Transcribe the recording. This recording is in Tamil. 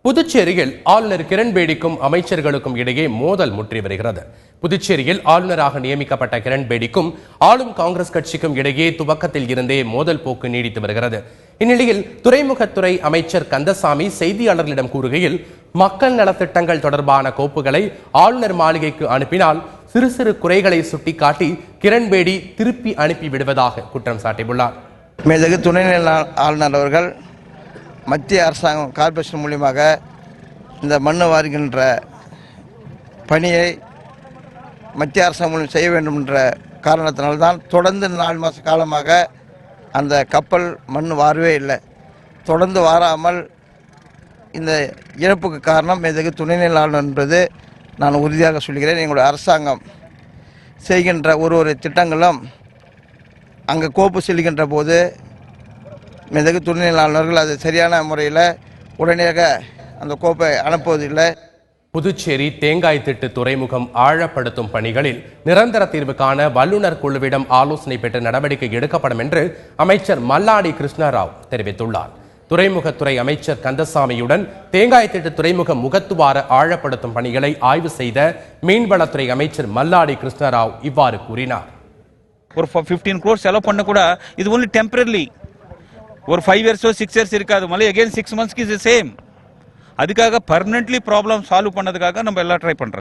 புதுச்சேரியில் ஆளுநர் கிரண்பேடிக்கும் அமைச்சர்களுக்கும் இடையே மோதல் முற்றி வருகிறது. புதுச்சேரியில் ஆளுநராக நியமிக்கப்பட்ட கிரண்பேடிக்கும் ஆளும் காங்கிரஸ் கட்சிக்கும் இடையே துவக்கத்தில் இருந்தே மோதல் போக்கு நீடித்து வருகிறது. இந்நிலையில் துறைமுகத்துறை அமைச்சர் கந்தசாமி செய்தியாளர்களிடம் கூறுகையில், மக்கள் நலத்திட்டங்கள் தொடர்பான கோப்புகளை ஆளுநர் மாளிகைக்கு அனுப்பினால் சிறு சிறு குறைகளை சுட்டிக்காட்டி கிரண்பேடி திருப்பி அனுப்பி விடுவதாக குற்றம் சாட்டியுள்ளார். மேதகு துணைநிலை ஆளுநர் அவர்கள் மத்திய அரசாங்கம் கார்ப்பரேஷன் மூலியமாக இந்த மண்ணு வாருகின்ற பணியை மத்திய அரசாங்கம் மூலம் செய்ய வேண்டும் என்ற காரணத்தினால்தான் தொடர்ந்து 4 மாத காலமாக அந்த கப்பல் மண் வாரவே இல்லை. தொடர்ந்து வாராமல் இந்த இழப்புக்கு காரணம் மேதகு துணைநிலை ஆளுநர் என்பது நான் உறுதியாக சொல்கிறேன். எங்களுடைய அரசாங்கம் செய்கின்ற ஒரு திட்டங்களும் அங்கே கோப்பு செல்கின்ற போது மேதகு துணைநிலை ஆளுநர்கள் அது சரியான முறையில் உடனடியாக அந்த கோப்பை அனுப்புவதில்லை. புதுச்சேரி தேங்காய் திட்டு துறைமுகம் ஆழப்படுத்தும் பணிகளில் நிரந்தர தீர்வு காண வல்லுநர் குழுவிடம் ஆலோசனை பெற்று நடவடிக்கை எடுக்கப்படும் என்று அமைச்சர் மல்லாடி கிருஷ்ணராவ் தெரிவித்துள்ளார். துறைமுகத்துறை அமைச்சர் கந்தசாமியுடன் தேங்காய் திட்டு துறைமுக முகத்துவார ஆழப்படுத்தும் பணிகளை ஆய்வு செய்த மீன்வளத்துறை அமைச்சர் மல்லாடி கிருஷ்ணராவ் இவ்வாறு கூறினார். ஒரு 15 crores செலவு பண்ண கூட இது ஒன்லி டெம்பரரி, ஒரு 5 years 6 years இருக்காது. மళ్ళీ again 6 months is the same. அதுக்காக பர்மனென்ட்லி ப்ராப்ளம் சால்வ் பண்ணதுக்காக நம்ம எல்லாம் ட்ரை பண்றோம்.